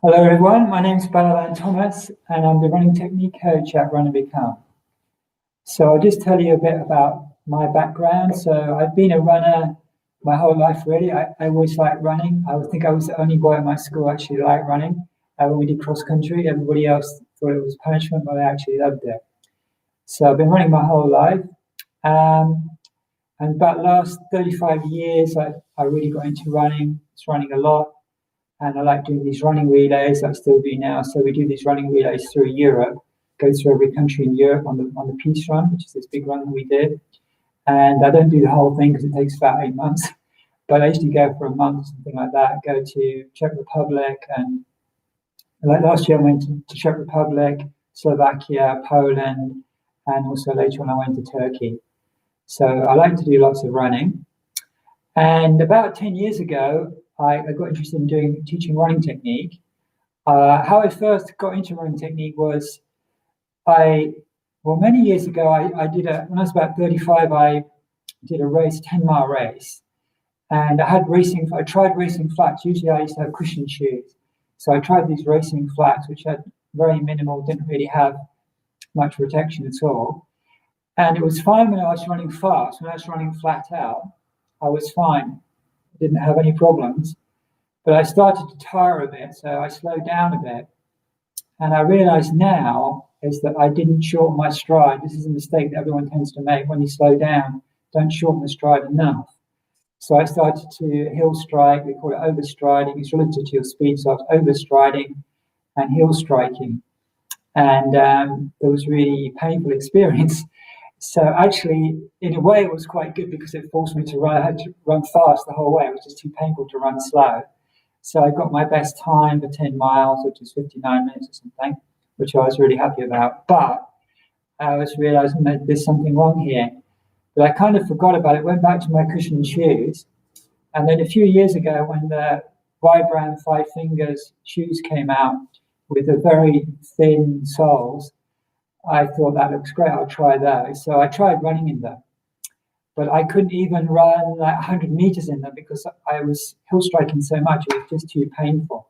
Hello everyone, my name is Balavan Thomas and I'm the running technique coach at Run and Become. So I'll just tell you a bit about my background. So I've been a runner my whole life really. I always liked running. I think I was the only boy in my school actually liked running. When we did cross country, everybody else thought it was punishment, but I actually loved it. So I've been running my whole life. And about the last 35 years, I really got into running. It's running a lot. And I like doing these running relays. I still do now. So we do these running relays through Europe, go through every country in Europe on the Peace Run, which is this big run that we did. And I don't do the whole thing because it takes about 8 months. But I usually go for a month, something like that. Go to Czech Republic, and like last year I went to Czech Republic, Slovakia, Poland, and also later on I went to Turkey. So I like to do lots of running. And about 10 years ago, I got interested in teaching running technique. How I first got into running technique was many years ago, when I was about 35, I did a race, 10-mile race. And I tried racing flats. Usually I used to have cushion shoes. So I tried these racing flats, which had very minimal, didn't really have much protection at all. And it was fine when I was running fast. When I was running flat out, I was fine. Didn't have any problems. But I started to tire a bit, so I slowed down a bit. And I realize now is that I didn't shorten my stride. This is a mistake that everyone tends to make. When you slow down, don't shorten the stride enough. So I started to heel strike. We call it overstriding. It's related to your speed. So I was overstriding and heel striking. And it was really painful experience. So actually, in a way, it was quite good because it forced me to run. I had to run fast the whole way. It was just too painful to run slow. So I got my best time for 10 miles, which is 59 minutes or something, which I was really happy about. But I was realizing that there's something wrong here. But I kind of forgot about it, went back to my cushion shoes. And then a few years ago, when the Vibram 5 Fingers shoes came out with the very thin soles, I thought that looks great, I'll try those. So I tried running in them, but I couldn't even run like 100 meters in them because I was heel striking so much, it was just too painful.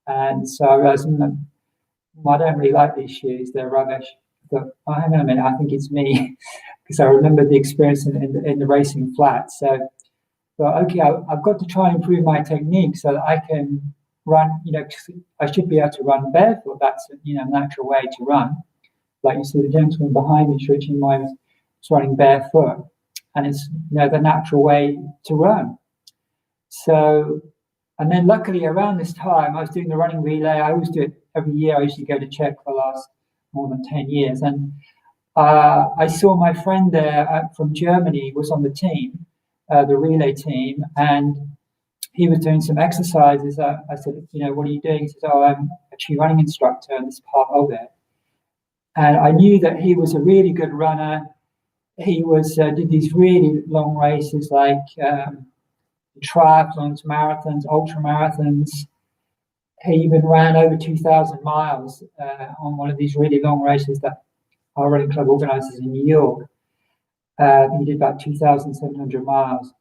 And so I realized, I don't really like these shoes, they're rubbish. But hang on a minute, I think it's me, because I remember the experience in the racing flat. So okay, I've got to try and improve my technique so that I can run, I should be able to run barefoot. That's a natural way to run. Like you see the gentleman behind me, stretching mine, was running barefoot. And it's the natural way to run. So, and then luckily around this time, I was doing the running relay. I always do it every year. I usually go to Czech for the last more than 10 years. And I saw my friend there from Germany was on the team, the relay team, and he was doing some exercises. I said, what are you doing? He said, I'm actually a running instructor, and this is part of it. And I knew that he was a really good runner. He did these really long races like triathlons, marathons, ultra marathons. He even ran over 2,000 miles on one of these really long races that our running club organizes in New York. He did about 2,700 miles.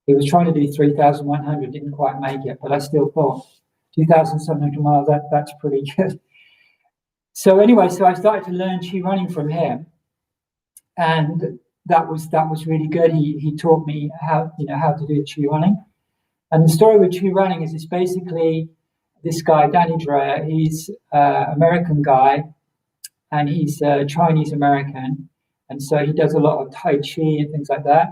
He was trying to do 3,100, didn't quite make it, but I still thought 2,700 miles, that's pretty good. So anyway, I started to learn chi running from him, and that was really good. He taught me how to do chi running. And the story with chi running is it's basically this guy, Danny Dreyer. He's an American guy, and he's Chinese American, and so he does a lot of Tai Chi and things like that.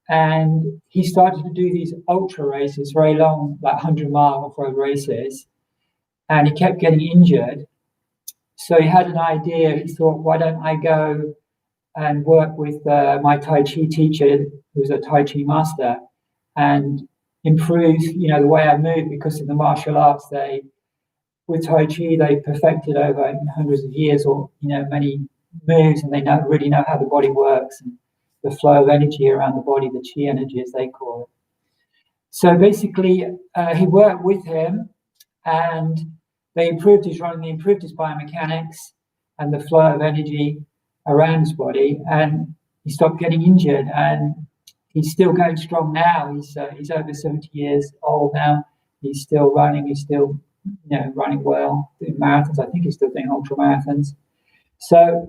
And he started to do these ultra races, very long, like 100-mile off-road races, and he kept getting injured. So he had an idea. He thought, why don't I go and work with my Tai Chi teacher, who's a Tai Chi master, and improve, the way I move, because in the martial arts, with Tai Chi, they perfected over hundreds of years or, many moves, and they really know how the body works and the flow of energy around the body, the chi energy, as they call it. So basically, he worked with him, and they improved his running, they improved his biomechanics and the flow of energy around his body, and he stopped getting injured, and he's still going strong now. He's over 70 years old now. He's still running. He's still running well, doing marathons. I think he's still doing ultra marathons. So,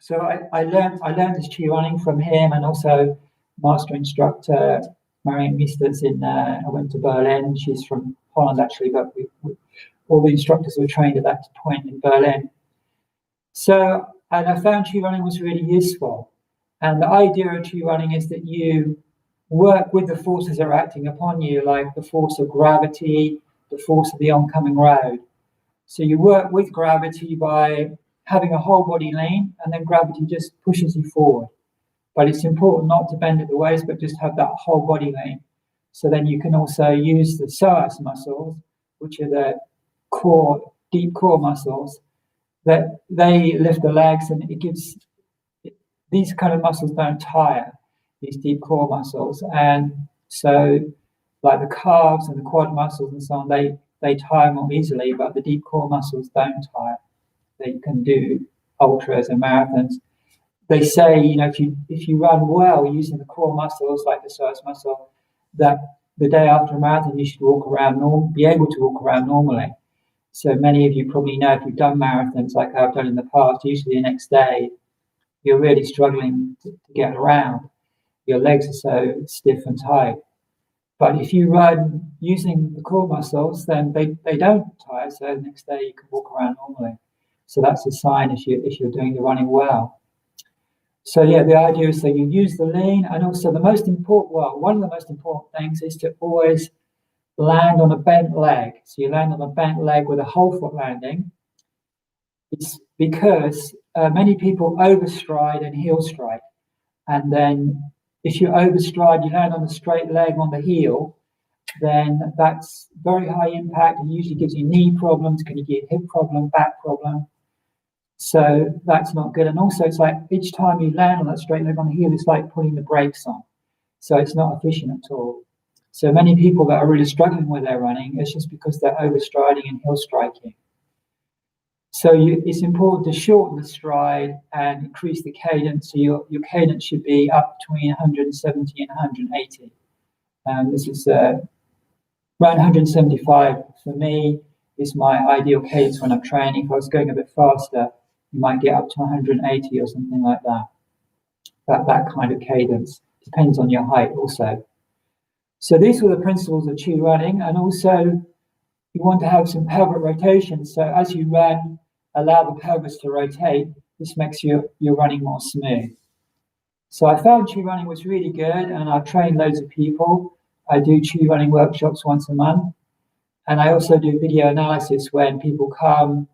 so I learned this chi running from him, and also master instructor Marion Misters I went to Berlin. She's from Holland actually, but all the instructors were trained at that point in Berlin. So, and I found chi running was really useful. And the idea of chi running is that you work with the forces that are acting upon you, like the force of gravity, the force of the oncoming road. So you work with gravity by having a whole body lean, and then gravity just pushes you forward. But it's important not to bend at the waist, but just have that whole body lean. So then you can also use the psoas muscles, which are the core, deep core muscles, that they lift the legs, and it gives, these kind of muscles don't tire, these deep core muscles. And so like the calves and the quad muscles and so on, they tire more easily, but the deep core muscles don't tire. They can do ultras and marathons. They say, if you run well using the core muscles like the psoas muscle, that the day after a marathon you should be able to walk around normally. So many of you probably know, if you've done marathons like I've done in the past, usually the next day you're really struggling to get around. Your legs are so stiff and tight. But if you run using the core muscles, then they don't tire. So the next day you can walk around normally. So that's a sign if you're doing the running well. So yeah, the idea is that you use the lean, and also one of the most important things is to always land on a bent leg. So you land on a bent leg with a whole foot landing. It's because many people overstride and heel strike. And then if you overstride, you land on a straight leg on the heel, then that's very high impact and usually gives you knee problems, can give you hip problem, back problem. So that's not good. And also it's like each time you land on that straight leg on the heel, it's like putting the brakes on. So it's not efficient at all. So many people that are really struggling with their running, it's just because they're overstriding and heel striking. So it's important to shorten the stride and increase the cadence. So your cadence should be up between 170 and 180. This is around 175 for me is my ideal cadence when I'm training. If I was going a bit faster, you might get up to 180 or something like that. That kind of cadence depends on your height also. So these were the principles of chi running, and also you want to have some pelvic rotation. So as you run, allow the pelvis to rotate. This makes your running more smooth. So I found chi running was really good, and I've trained loads of people. I do chi running workshops once a month, and I also do video analysis when people come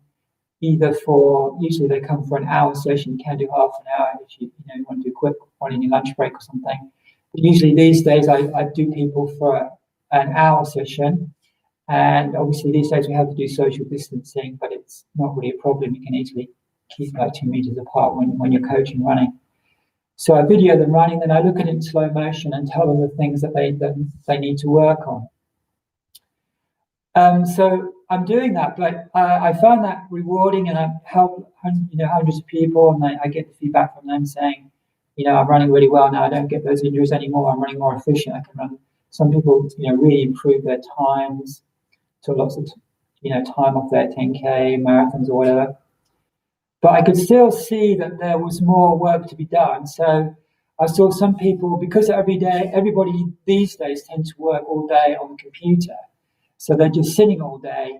usually they come for an hour session. You can do half an hour if you want to do a quick one in your lunch break or something. But usually these days I do people for an hour session. And obviously these days we have to do social distancing, but it's not really a problem. You can easily keep like 2 meters apart when you're coaching running. So I video them running, then I look at it in slow motion and tell them the things that they need to work on. So I'm doing that, but I found that rewarding, and I help hundreds of people, and I get the feedback from them saying, I'm running really well now. I don't get those injuries anymore. I'm running more efficient. I can run. Some people, really improve their times. So lots of, time off their 10K, marathons or whatever. But I could still see that there was more work to be done. So I saw some people, because everybody these days tends to work all day on the computer. So they're just sitting all day.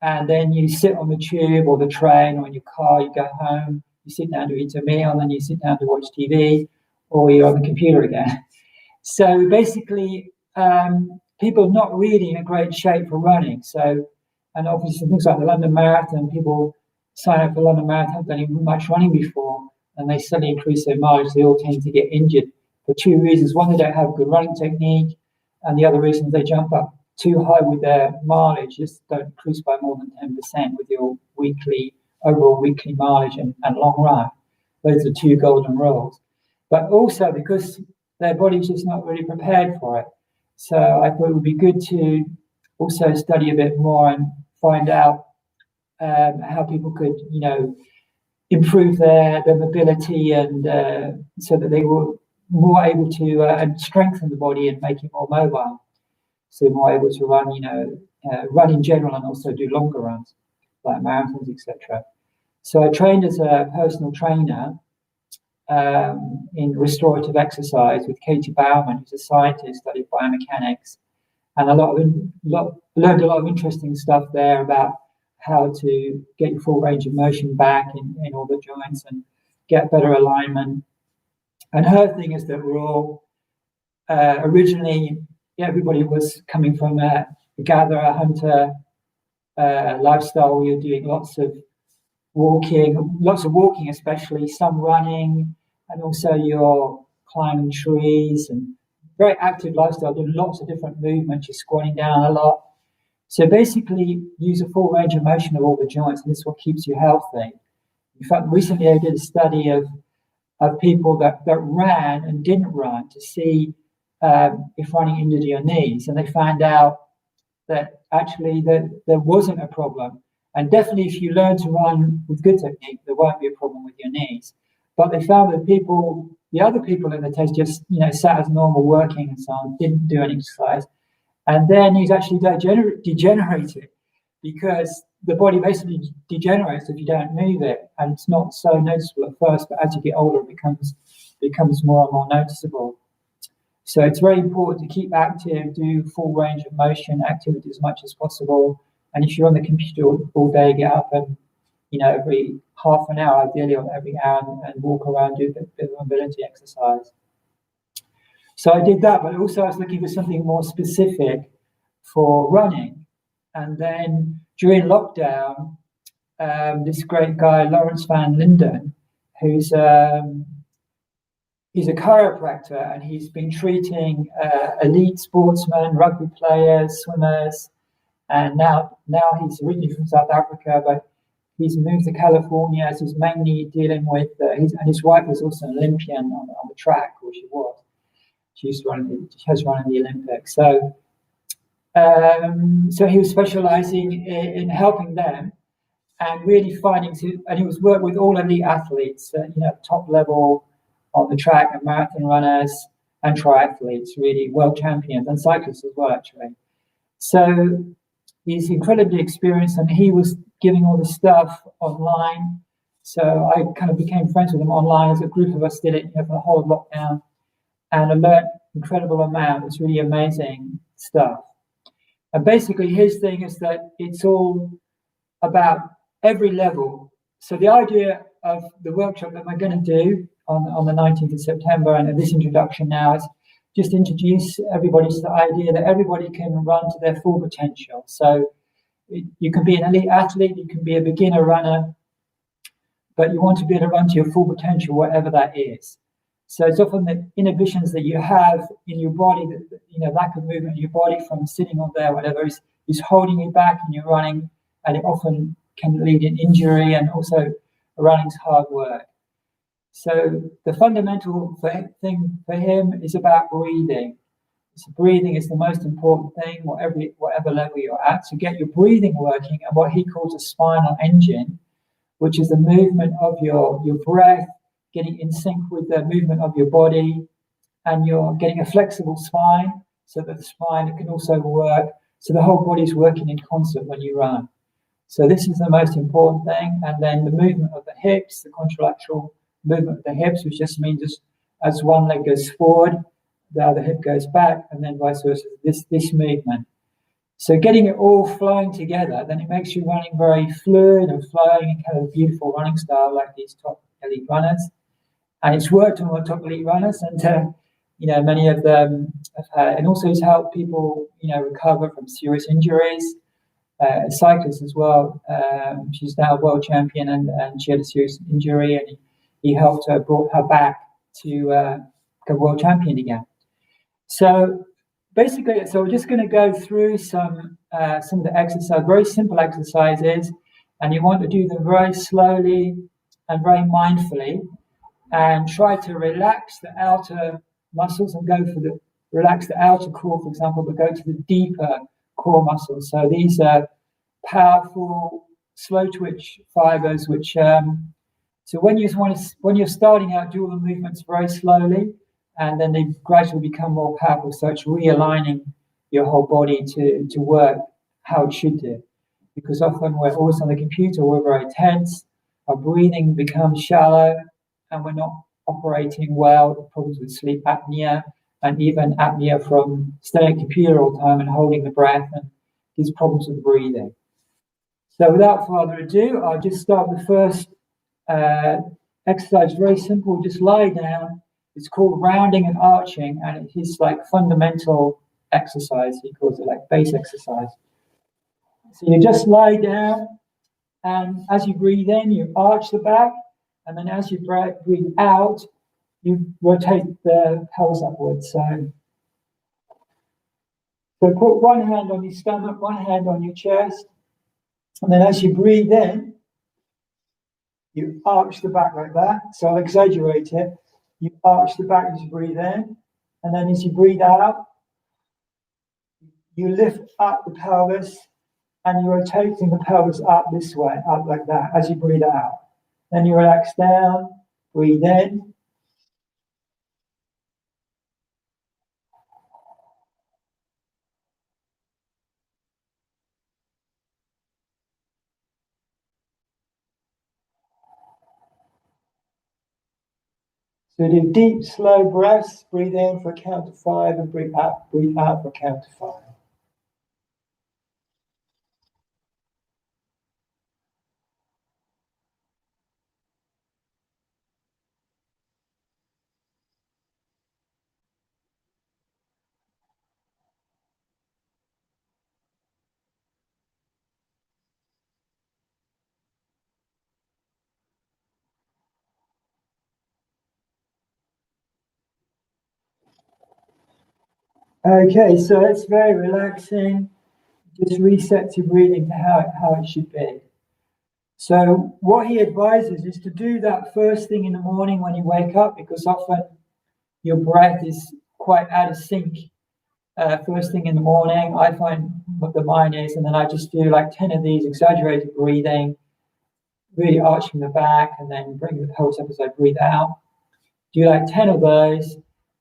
And then you sit on the tube or the train or in your car, you go home, you sit down to eat a meal, and then you sit down to watch TV, or you're on the computer again. So basically, people are not really in a great shape for running. So, and obviously things like the London Marathon, people sign up for the London Marathon, haven't done any much running before, and they suddenly increase their mileage. They all tend to get injured for two reasons. One, they don't have good running technique, and the other reason is they jump up too high with their mileage. Just don't increase by more than 10% with your overall weekly mileage and long run. Those are two golden rules. But also because their body's just not really prepared for it. So I thought it would be good to also study a bit more and find out how people could, improve their mobility, and so that they were more able to and strengthen the body and make it more mobile. so more able to run, run in general and also do longer runs like marathons, etc. So I trained as a personal trainer in restorative exercise with Katie Bauman, who's a scientist, studied biomechanics, and learned a lot of interesting stuff there about how to get your full range of motion back in all the joints and get better alignment. And her thing is that we're all originally, everybody was coming from a gatherer, hunter lifestyle where you're doing lots of walking, especially some running, and also you're climbing trees and very active lifestyle, doing lots of different movements. You're squatting down a lot. So basically, use a full range of motion of all the joints, and this is what keeps you healthy. In fact, recently I did a study of people that ran and didn't run to see if running injured your knees, and they found out that actually there wasn't a problem. And definitely if you learn to run with good technique, there won't be a problem with your knees. But they found that the other people in the test just, sat as normal working and so on, didn't do any exercise. And their knees actually degenerated because the body basically degenerates if you don't move it. And it's not so noticeable at first, but as you get older, it becomes more and more noticeable. So it's very important to keep active, do full range of motion activity as much as possible. And if you're on the computer all day, get up and, every half an hour, ideally, or every hour, and walk around, do a bit of mobility exercise. So I did that, but also I was looking for something more specific for running. And then during lockdown, this great guy, Lawrence Van Linden, who's he's a chiropractor, and he's been treating elite sportsmen, rugby players, swimmers, and now he's originally from South Africa, but he's moved to California, as he's mainly dealing with, and his wife was also an Olympian on the track, or she was. She has run in the Olympics. So he was specializing in helping them and really and he was working with all elite athletes, top level on the track, and marathon runners and triathletes, really world champions, and cyclists as well, actually. So he's incredibly experienced, and he was giving all the stuff online. So I kind of became friends with him online. As a group of us did it for the whole lockdown, and I learned incredible amount. It's really amazing stuff. And basically his thing is that it's all about every level. So the idea of the workshop that we're going to do on the 19th of September, and this introduction now, is just introduce everybody to the idea that everybody can run to their full potential. So you can be an elite athlete, you can be a beginner runner, but you want to be able to run to your full potential, whatever that is. So it's often the inhibitions that you have in your body, that lack of movement in your body from sitting on there, whatever, is holding you back in your running, and it often can lead in injury, and also running's hard work. So the fundamental thing for him is about breathing. So breathing is the most important thing, whatever level you're at. So get your breathing working, and what he calls a spinal engine, which is the movement of your breath, getting in sync with the movement of your body, and you're getting a flexible spine so that the spine can also work. So the whole body's working in concert when you run. So this is the most important thing. And then the movement of the hips, the contralateral movement of the hips, which just means as one leg goes forward, the other hip goes back, and then vice versa, this movement. So getting it all flowing together, then it makes you running very fluid and flowing and kind of beautiful running style like these top elite runners. And it's worked on the top elite runners, and many of them have had, and also it's helped people recover from serious injuries. Cyclists as well. She's now a world champion, and she had a serious injury, and he helped her, brought her back to become world champion again. So basically, we're just going to go through some of the exercise, very simple exercises, and you want to do them very slowly and very mindfully, and try to relax the outer muscles and relax the outer core, for example, but go to the deeper core muscles. So these are powerful, slow twitch fibers, which so when you're starting out, do all the movements very slowly, and then they gradually become more powerful. So it's realigning your whole body to work how it should do. Because often we're always on the computer, we're very tense, our breathing becomes shallow, and we're not operating well, problems with sleep apnea, and even apnea from staying at the computer all the time and holding the breath, and gives problems with breathing. So without further ado, I'll just start the first exercise. Very simple, just lie down. It's called rounding and arching, and it is like fundamental exercise. He calls it like base exercise. So you just lie down, and as you breathe in, you arch the back, and then as you breathe out, you rotate the pelvis upwards. So put one hand on your stomach, one hand on your chest, and then as you breathe in, you arch the back like that. So I'll exaggerate it. You arch the back as you breathe in, and then as you breathe out, you lift up the pelvis, and you're rotating the pelvis up this way, up like that, as you breathe out. Then you relax down, breathe in. So do deep, slow breaths. Breathe in for a count of 5 and breathe out for a count of 5. Okay, so it's very relaxing. Just reset your breathing to how it should be. So what he advises is to do that first thing in the morning when you wake up, because often your breath is quite out of sync first thing in the morning. I find what the mine is, and then I just do like 10 of these exaggerated breathing, really arching the back, and then bring the pelvis up as I breathe out. Do like 10 of those,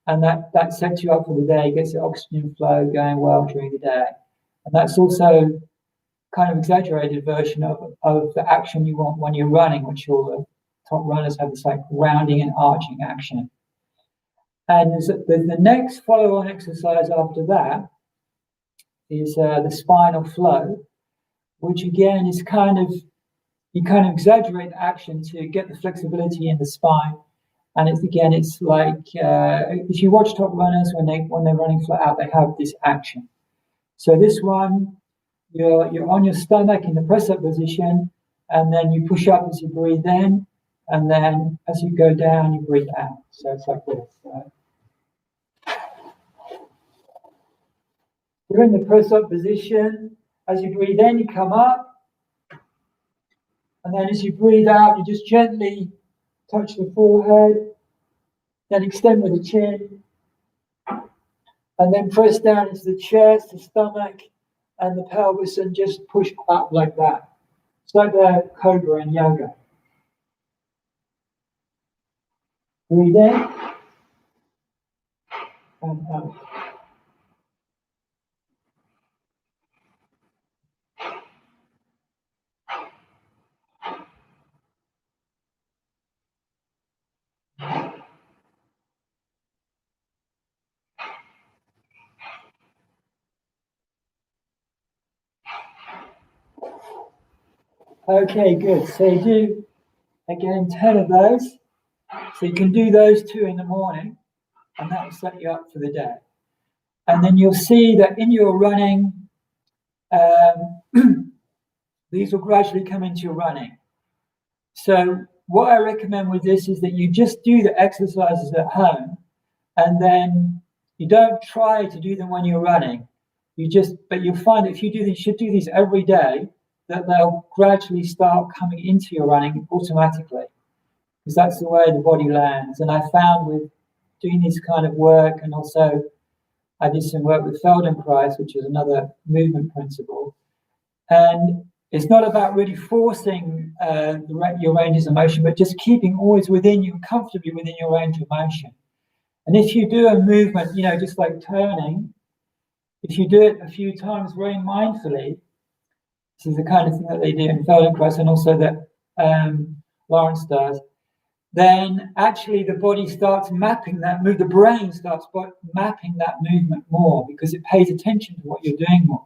and that sets you up for the day, gets the oxygen flow going well during the day. And that's also kind of exaggerated version of the action you want when you're running, which all the top runners have this like rounding and arching action. And the next follow-on exercise after that is the spinal flow, which again is you kind of exaggerate the action to get the flexibility in the spine. And it's like if you watch top runners when they're running flat out, they have this action. So this one, you're on your stomach in the press-up position, and then you push up as you breathe in, and then as you go down, you breathe out. So it's like this. You're in the press-up position. As you breathe in, you come up, and then as you breathe out, you just gently touch the forehead, then extend with the chin, and then press down into the chest, the stomach, and the pelvis, and just push up like that. It's like the cobra in yoga. Breathe in and out. Okay, good. So you do, again, 10 of those. So you can do those 2 in the morning, and that will set you up for the day. And then you'll see that in your running, these will gradually come into your running. So what I recommend with this is that you just do the exercises at home, and then you don't try to do them when you're running. But you'll find that if you should do these every day, that they'll gradually start coming into your running automatically, because that's the way the body lands. And I found with doing this kind of work, and also I did some work with Feldenkrais, which is another movement principle. And it's not about really forcing your ranges of motion, but just keeping always comfortably within your range of motion. And if you do a movement, just like turning, if you do it a few times very mindfully, this is the kind of thing that they do in Feldenkrais and also that Lawrence does, then actually the body starts mapping that move, the brain starts mapping that movement more because it pays attention to what you're doing more.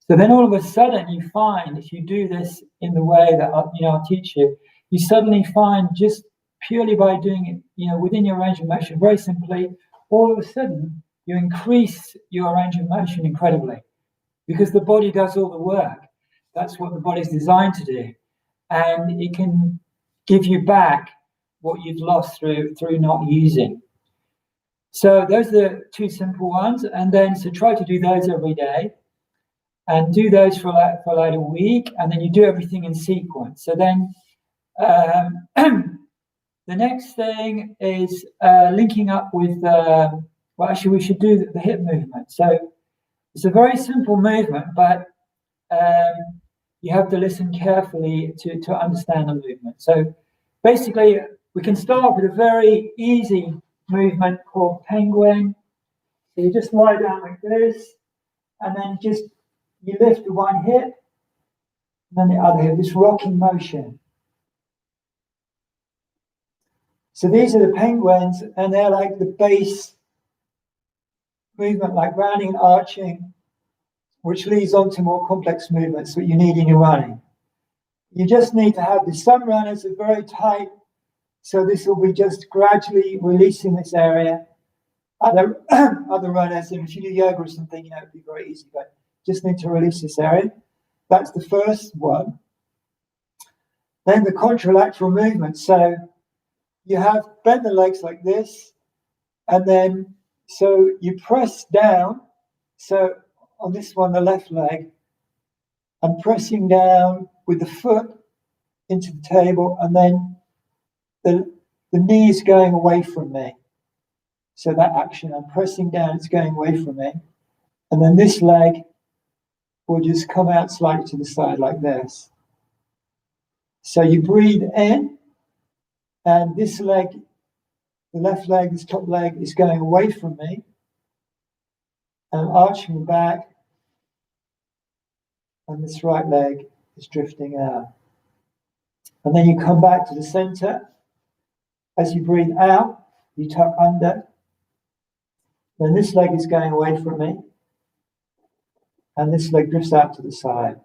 So then all of a sudden you find, if you do this in the way that I'll teach you, you suddenly find just purely by doing it, within your range of motion, very simply, all of a sudden you increase your range of motion incredibly because the body does all the work. That's what the body's designed to do. And it can give you back what you've lost through not using. So those are the two simple ones. And then, so try to do those every day and do those for like a week. And then you do everything in sequence. So then the next thing is linking up with, actually we should do the hip movement. So it's a very simple movement, but you have to listen carefully to understand the movement. So basically, we can start with a very easy movement called penguin. So you just lie down like this, and then you lift the one hip, and then the other hip, this rocking motion. So these are the penguins, and they're like the base movement, like rounding and arching, which leads on to more complex movements that you need in your running. You just need to have this. Some runners are very tight, so this will be just gradually releasing this area. Other runners, and if you do yoga or something, it'd be very easy, but just need to release this area. That's the first one. Then the contralateral movement. So you bend the legs like this, and then so you press down. So on this one, the left leg, I'm pressing down with the foot into the table, and then the knee is going away from me. So that action, I'm pressing down, it's going away from me. And then this leg will just come out slightly to the side like this. So you breathe in, and this leg, the left leg, this top leg is going away from me. And I'm arching back, and this right leg is drifting out. And then you come back to the center. As you breathe out, you tuck under. Then this leg is going away from me. And this leg drifts out to the side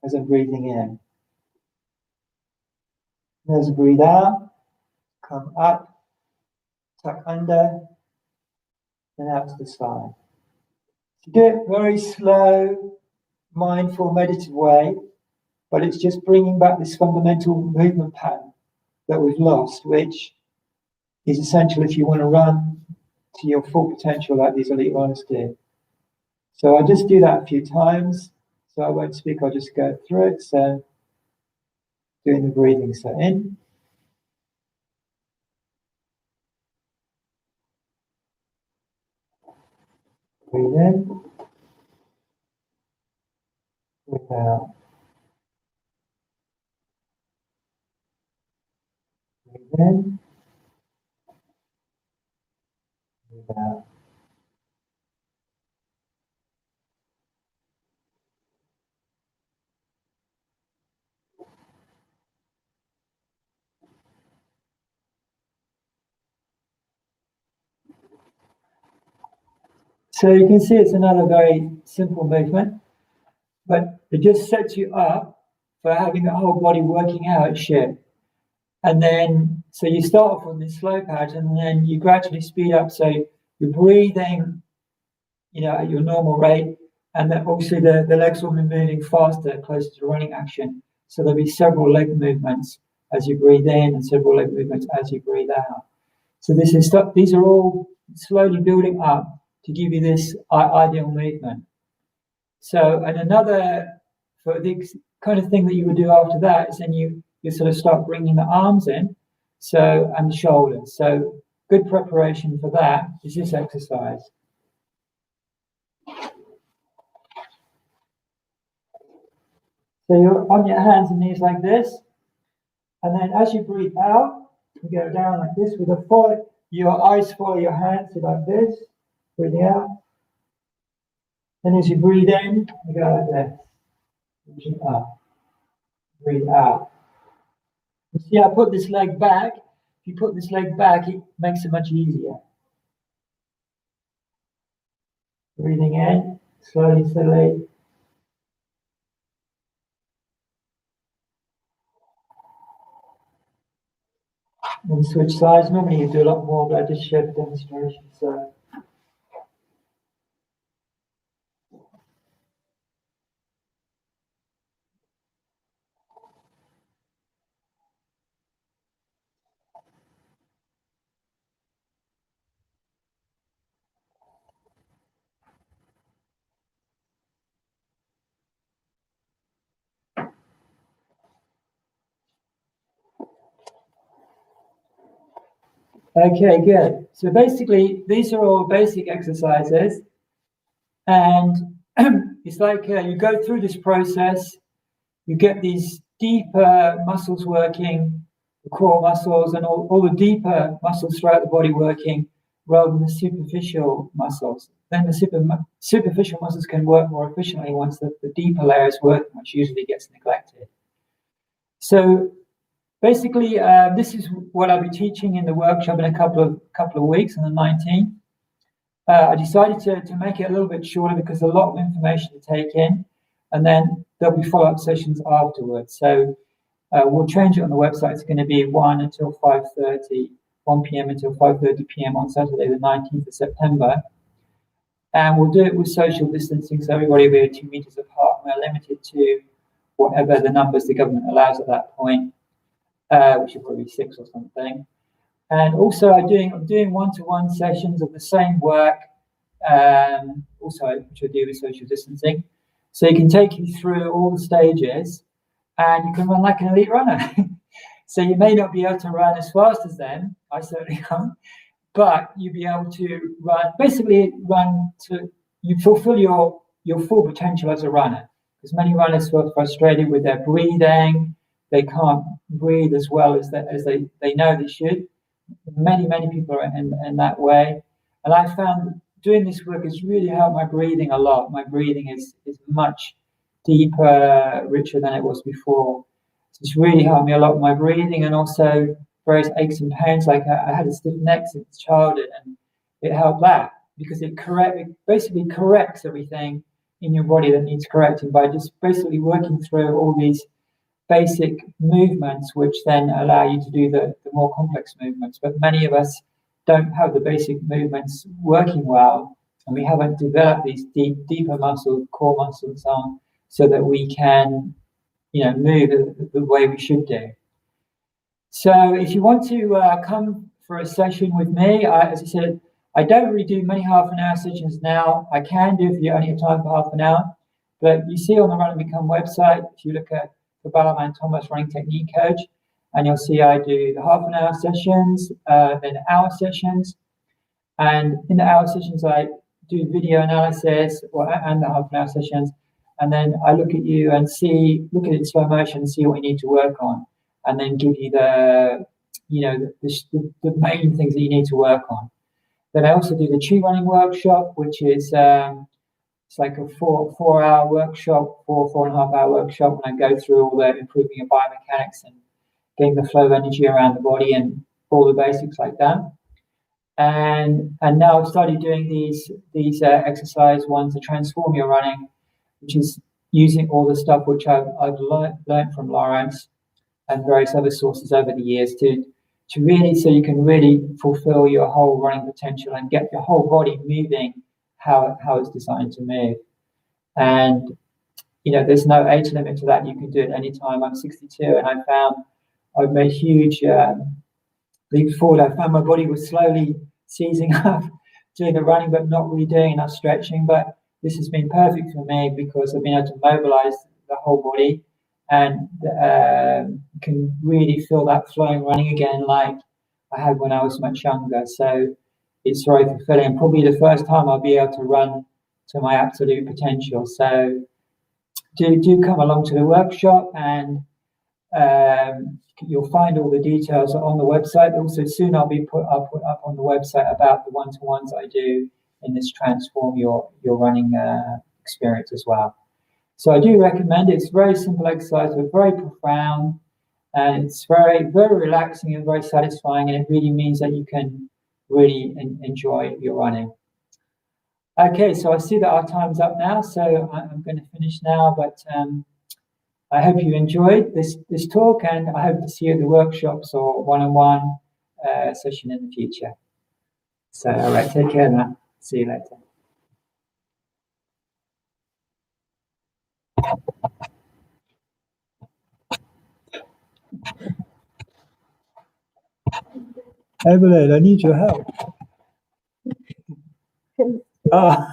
as I'm breathing in. And as I breathe out, come up, tuck under, and out to the side. So do it very slow, mindful, meditative way, but it's just bringing back this fundamental movement pattern that we've lost, which is essential if you want to run to your full potential like these elite runners do. So I'll just do that a few times. So I won't speak, I'll just go through it. So doing the breathing. So in. Breathe in. Breathe out. Breathe in. Breathe out. So you can see it's another very simple movement, but it just sets you up for having the whole body working out shit. And then, so you start off with this slow pattern, and then you gradually speed up. So you're breathing, at your normal rate, and then obviously the legs will be moving faster, closer to running action. So there'll be several leg movements as you breathe in, and several leg movements as you breathe out. So these are all slowly building up to give you this ideal movement. So, and another, for the kind of thing that you would do after that is then you sort of start bringing the arms in, and the shoulders. So good preparation for that is this exercise. So you're on your hands and knees like this, and then as you breathe out, you go down like this with your eyes follow your hands, so like this, breathing out. Then as you breathe in, you go like this. Reaching up. Breathe out. You see, I put this leg back. If you put this leg back, it makes it much easier. Breathing in, slowly, slowly. And switch sides. Normally you do a lot more, but I just showed the demonstration. So. Okay, good. So basically, these are all basic exercises. And it's like you go through this process, you get these deeper muscles working, the core muscles and all the deeper muscles throughout the body working rather than the superficial muscles. Then the superficial muscles can work more efficiently once the deeper layers work, which usually gets neglected. So basically, this is what I'll be teaching in the workshop in a couple of weeks on the 19th. I decided to make it a little bit shorter because a lot of information to take in, and then there'll be follow-up sessions afterwards. So we'll change it on the website. It's going to be 1 until 5:30, 1 p.m. until 5:30 p.m. on Saturday, the 19th of September. And we'll do it with social distancing, so everybody will be 2 meters apart. We're limited to whatever the numbers the government allows at that point, which will probably be 6 or something. And also I'm doing one-to-one sessions of the same work, also which I do with social distancing. So you can take you through all the stages and you can run like an elite runner. So you may not be able to run as fast as them, I certainly can't, but you'll be able to you fulfill your full potential as a runner. Because many runners feel frustrated with their breathing, they can't breathe as well as they know they should. Many people are in that way, and I found doing this work has really helped my breathing a lot. My breathing is much deeper, richer than it was before. So it's really helped me a lot with my breathing, and also various aches and pains. Like I had a stiff neck since childhood, and it helped that because it basically corrects everything in your body that needs correcting by just basically working through all these basic movements, which then allow you to do the more complex movements. But many of us don't have the basic movements working well, and we haven't developed these deeper muscles, core muscles, and so on, so that we can, move the way we should do. So if you want to come for a session with me, as I said, I don't really do many half-an-hour sessions now. I can do if you only have time for half an hour. But you see on the Run and Become website, if you look at the Balavan Thomas Running Technique Coach, and you'll see I do the half-an-hour sessions, then hour sessions. And in the hour sessions, I do video analysis and the half-an-hour sessions. And then I look at you and look at it in slow motion and see what you need to work on. And then give you the main things that you need to work on. Then I also do the tree running workshop, which is it's like a 4-hour workshop, 4.5 hour workshop, and I go through all the improving your biomechanics and getting the flow of energy around the body and all the basics like that. And now I've started doing these exercise ones to transform your running, which is using all the stuff which I've learned from Lawrence and various other sources over the years to really, so you can really fulfill your whole running potential and get your whole body moving how it's designed to move. And there's no age limit to that. You can do it anytime. I'm 62, and I found I've made huge leaps forward. I found my body was slowly seizing up doing the running, but not really doing enough stretching. But this has been perfect for me because I've been able to mobilize the whole body and can really feel that flowing running again like I had when I was much younger. So it's very fulfilling. Probably the first time I'll be able to run to my absolute potential. So do come along to the workshop, and you'll find all the details on the website. Also, soon I'll put up on the website about the one-to-ones I do in this Transform Your Running experience as well. So I do recommend it. It's a very simple exercise, but very profound, and it's very, very relaxing and very satisfying, and it really means that you can really enjoy your running. Okay, so I see that our time's up now, so I'm going to finish now, but I hope you enjoyed this talk, and I hope to see you at the workshops or one-on-one session in the future. So, all right, take care now. See you later. Evelyn, I need your help. Oh.